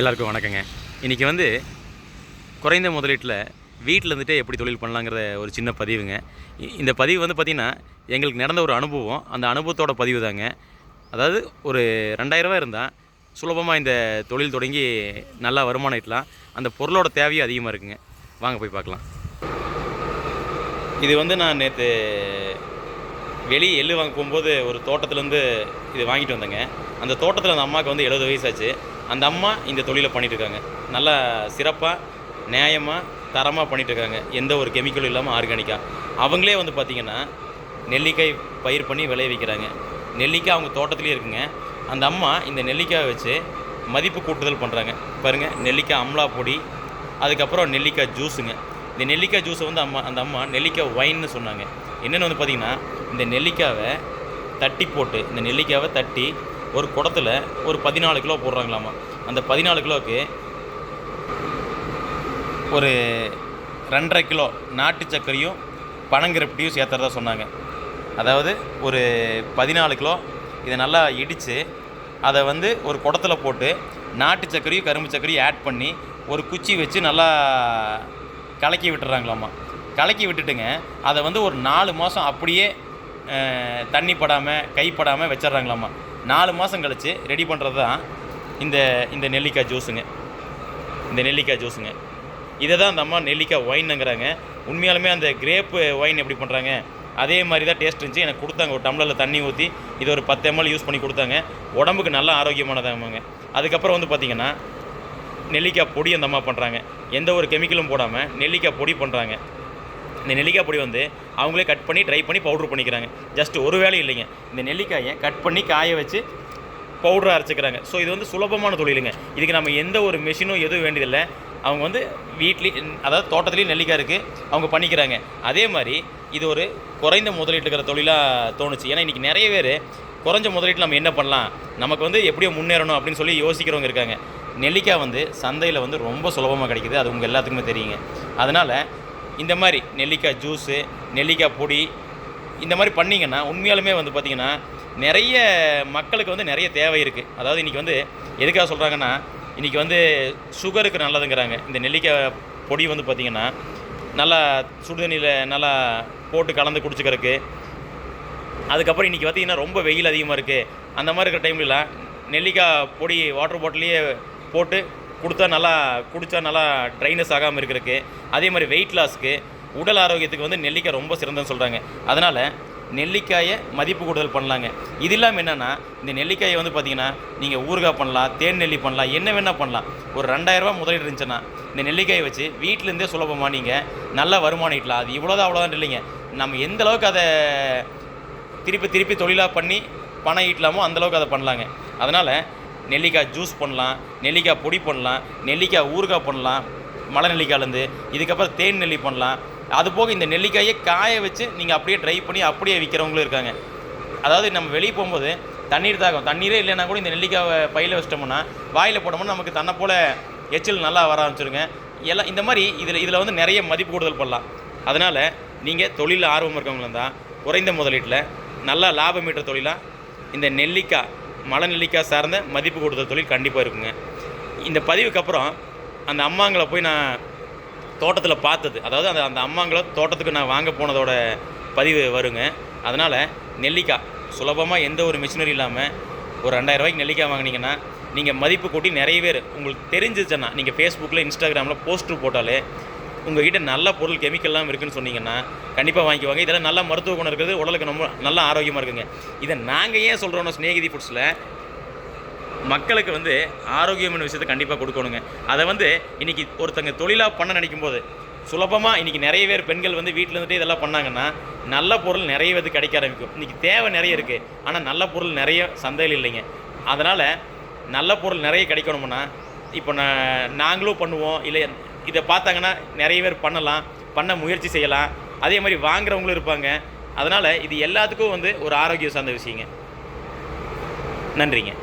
எல்லாருக்கும் வணக்கங்க. இன்றைக்கி வந்து குறைந்த முதலீட்டில் வீட்டில் இருந்துகிட்டே எப்படி தொழில் பண்ணலாங்கிற ஒரு சின்ன பதிவுங்க. இந்த பதிவு வந்து பார்த்திங்கன்னா எங்களுக்கு நடந்த ஒரு அனுபவம், அந்த அனுபவத்தோட பதிவு தாங்க. அதாவது ஒரு 2000 இருந்தால் சுலபமாக இந்த தொழில் தொடங்கி நல்லா வருமானம் ஈட்டலாம். அந்த பொருளோட தேவையும் அதிகமாக இருக்குங்க. வாங்க போய் பார்க்கலாம். இது வந்து நான் நேற்று வெளியே எள்ளு வாங்க போகும்போது ஒரு தோட்டத்துலேருந்து இது வாங்கிட்டு வந்தேங்க. அந்த தோட்டத்தில் அந்த அம்மாவுக்கு வந்து 70 வயசாச்சு. அந்த அம்மா இந்த தொழிலை பண்ணிகிட்ருக்காங்க. நல்லா சிறப்பாக, நியாயமாக, தரமாக பண்ணிகிட்ருக்காங்க. எந்த ஒரு கெமிக்கலும் இல்லாமல் ஆர்கானிக்காக. அவங்களே வந்து பார்த்திங்கன்னா நெல்லிக்காய் பயிர் பண்ணி விளைவிக்கிறாங்க. நெல்லிக்காய் அவங்க தோட்டத்துலேயே இருக்குங்க. அந்த அம்மா இந்த நெல்லிக்காயை வச்சு மதிப்பு கூட்டுதல் பண்ணுறாங்க. பாருங்கள், நெல்லிக்காய் அம்லா பொடி, அதுக்கப்புறம் நெல்லிக்காய் ஜூஸுங்க. இந்த நெல்லிக்காய் ஜூஸை வந்து அந்த அம்மா நெல்லிக்காய் ஒயின்னு சொன்னாங்க. என்னென்னு வந்து பார்த்திங்கன்னா, இந்த நெல்லிக்காவை தட்டி போட்டு, இந்த நெல்லிக்காவை தட்டி ஒரு குடத்தில் ஒரு 14 கிலோ போடுறாங்களாமா. அந்த 14 கிலோவுக்கு ஒரு 2.5 கிலோ நாட்டு சர்க்கரையும் பனங்கிரப்பட்டியும் சேர்த்துறதா சொன்னாங்க. அதாவது ஒரு 14 கிலோ இதை நல்லா இடித்து அதை வந்து ஒரு குடத்தில் போட்டு நாட்டு சர்க்கரையும் கரும்பு சர்க்கரையும் ஆட் பண்ணி ஒரு குச்சி வச்சு நல்லா கலக்கி விட்டுறாங்களாம்மா. கலக்கி விட்டுட்டுங்க அதை வந்து ஒரு 4 மாதம் அப்படியே தண்ணி படாமல் கைப்படாமல் வச்சிட்றாங்களாம்மா. 4 மாதம் கழித்து ரெடி பண்ணுறது தான் இந்த நெல்லிக்காய் ஜூஸுங்க. இந்த நெல்லிக்காய் ஜூஸுங்க இதை தான் அந்த அம்மா நெல்லிக்காய் ஒயின்னுங்கிறாங்க. உண்மையாலுமே அந்த கிரேப்பு ஒயின் எப்படி பண்ணுறாங்க அதே மாதிரி தான் டேஸ்ட் இருந்துச்சு. எனக்கு கொடுத்தாங்க. ஒரு டம்ளரில் தண்ணி ஊற்றி இதை ஒரு 10 ml யூஸ் பண்ணி கொடுத்தாங்க. உடம்புக்கு நல்லா ஆரோக்கியமானதாகமாங்க. அதுக்கப்புறம் வந்து பார்த்திங்கன்னா நெல்லிக்காய் பொடி அந்த அம்மா பண்ணுறாங்க. எந்த ஒரு கெமிக்கலும் போடாமல் நெல்லிக்காய் பொடி பண்ணுறாங்க. இந்த நெல்லிக்காய் பொடி வந்து அவங்களே கட் பண்ணி ட்ரை பண்ணி பவுட்ரு பண்ணிக்கிறாங்க. ஜஸ்ட் ஒரு வேலை இல்லைங்க. இந்த நெல்லிக்காயை கட் பண்ணி காய வச்சு பவுடரை அரைச்சிக்கிறாங்க. ஸோ இது வந்து சுலபமான தொழிலுங்க. இதுக்கு நம்ம எந்த ஒரு மெஷினும் எதுவும் வேண்டியதில்லை. அவங்க வந்து வீட்லேயே, அதாவது தோட்டத்துலேயும் நெல்லிக்காய் இருக்குது, அவங்க பண்ணிக்கிறாங்க. அதே மாதிரி இது ஒரு குறைந்த முதலீட்டு இருக்கிற தொழிலாக தோணுச்சு. ஏன்னா இன்றைக்கி நிறைய பேர் குறைஞ்ச முதலீட்டில் நம்ம என்ன பண்ணலாம், நமக்கு வந்து எப்படியோ முன்னேறணும் அப்படின்னு சொல்லி யோசிக்கிறவங்க இருக்காங்க. நெல்லிக்காய் வந்து சந்தையில் வந்து ரொம்ப சுலபமாக கிடைக்குது. அது உங்கள் எல்லாத்துக்குமே தெரியுங்க. அதனால் இந்த மாதிரி நெல்லிக்காய் ஜூஸு, நெல்லிக்காய் பொடி இந்த மாதிரி பண்ணிங்கன்னா உண்மையாலுமே வந்து பார்த்திங்கன்னா நிறைய மக்களுக்கு வந்து நிறைய தேவை இருக்குது. அதாவது இன்றைக்கி வந்து எதுக்காக சொல்கிறாங்கன்னா, இன்றைக்கி வந்து சுகருக்கு நல்லதுங்கிறாங்க. இந்த நெல்லிக்காய் பொடி வந்து பார்த்திங்கன்னா நல்லா சுடுதண்ணியில் நல்லா போட்டு கலந்து குடிச்சிக்கிறதுக்கு. அதுக்கப்புறம் இன்றைக்கி பார்த்திங்கன்னா ரொம்ப வெயில் அதிகமாக இருக்குது. அந்த மாதிரி இருக்கிற டைம்லலாம் நெல்லிக்காய் பொடி வாட்டர் பாட்டிலையே போட்டு குடித்தா நல்லா ட்ரைனஸ் ஆகாமல் இருக்கிறதுக்கு. அதே மாதிரி வெயிட் லாஸ்க்கு, உடல் ஆரோக்கியத்துக்கு வந்து நெல்லிக்காய் ரொம்ப சிறந்தன்னு சொல்கிறாங்க. அதனால் நெல்லிக்காயை மதிப்பு கூடுதல் பண்ணலாங்க. இது இல்லாமல் என்னென்னா, இந்த நெல்லிக்காயை வந்து பார்த்திங்கன்னா நீங்கள் ஊறுகாய் பண்ணலாம், தேன் நெல்லி பண்ணலாம், என்ன வேணால் பண்ணலாம். ஒரு 2000 முதலீடு இருந்துச்சுன்னா இந்த நெல்லிக்காயை வச்சு வீட்டிலேருந்தே சுலபமாக நீங்கள் நல்லா வருமானம் ஈட்டலாம். அது இவ்வளோதான் அவ்வளோதான் இல்லைங்க. நம்ம எந்த அளவுக்கு அதை திருப்பி தொழிலாக பண்ணி பணம் ஈட்டலாமோ அந்தளவுக்கு அதை பண்ணலாங்க. அதனால் நெல்லிக்காய் ஜூஸ் பண்ணலாம், நெல்லிக்காய் பொடி பண்ணலாம், நெல்லிக்காய் ஊறுகாய் பண்ணலாம் மலை நெல்லிக்காயிலேருந்து. இதுக்கப்புறம் தேன் நெல்லி பண்ணலாம். அதுபோக இந்த நெல்லிக்காயை காய வச்சு நீங்கள் அப்படியே ட்ரை பண்ணி அப்படியே விற்கிறவங்களும் இருக்காங்க. அதாவது நம்ம வெளியே போகும்போது தண்ணீர் தாகம், தண்ணீரே இல்லைன்னா கூட இந்த நெல்லிக்காவை பையில் வச்சிட்டோம்னா வாயில் போட்டோம்னா நமக்கு தன்னை போல் எச்சில் நல்லா வர ஆரம்பிச்சிருங்க. எல்லாம் இந்த மாதிரி இதில் வந்து நிறைய மதிப்பு கூடுதல் பண்ணலாம். அதனால் நீங்கள் தொழிலில் ஆர்வம் இருக்கவங்களா இருந்தால் குறைந்த முதலீட்டில் நல்லா லாபம் ஈட்டுற தொழிலாக இந்த நெல்லிக்காய், மலை நெல்லிக்காய் சார்ந்த மதிப்பு கூடுதல் தொழில் கண்டிப்பாக இருக்குங்க. இந்த பதிவுக்கு அப்புறம் அந்த அம்மாங்களை போய் நான் தோட்டத்தில் பார்த்தது, அதாவது அந்த அம்மாங்களை தோட்டத்துக்கு நான் வாங்க போனதோட பதிவு வருங்க. அதனால் நெல்லிக்காய் சுலபமாக எந்த ஒரு மிஷினரி இல்லாமல் ஒரு 2000 நெல்லிக்காய் வாங்கினீங்கன்னா நீங்கள் மதிப்பு கூட்டி நிறைய பேர் உங்களுக்கு தெரிஞ்சிச்சுன்னா நீங்கள் ஃபேஸ்புக்கில், இன்ஸ்டாகிராமில் போஸ்ட்ரு போட்டாலே உங்கள்கிட்ட நல்ல பொருள் கெமிக்கல்லாம் இருக்குதுன்னு சொன்னீங்கன்னா கண்டிப்பாக வாங்கிக்குவாங்க. இதெல்லாம் நல்ல மருத்துவ குணம் இருக்குது, உடலுக்கு ரொம்ப நல்ல ஆரோக்கியமாக இருக்குங்க. இதை நாங்கள் ஏன் சொல்கிறோன்னா, ஸ்நேகிதி ஃபுட்ஸில் மக்களுக்கு வந்து ஆரோக்கியமான விஷயத்தை கண்டிப்பாக கொடுக்கணுங்க. அதை வந்து இன்றைக்கி ஒருத்தங்க தொழிலாக பண்ண நினைக்கும் போது சுலபமாக இன்றைக்கி நிறைய பேர் பெண்கள் வந்து வீட்டில் இருந்துட்டு இதெல்லாம் பண்ணாங்கன்னா நல்ல பொருள் நிறைய இது கிடைக்க ஆரம்பிக்கும். இன்றைக்கி தேவை நிறைய இருக்குது, ஆனால் நல்ல பொருள் நிறைய சந்தையில் இல்லைங்க. அதனால் நல்ல பொருள் நிறைய கிடைக்கணும்னா இப்போ நாங்களும் பண்ணுவோம், இல்லை இதை பார்த்தாங்கன்னா நிறைய பேர் பண்ண முயற்சி செய்யலாம். அதே மாதிரி வாங்குறவங்களும் இருப்பாங்க. அதனால் இது எல்லாத்துக்கும் வந்து ஒரு ஆரோக்கியம் சார்ந்த விஷயங்க. நன்றிங்க.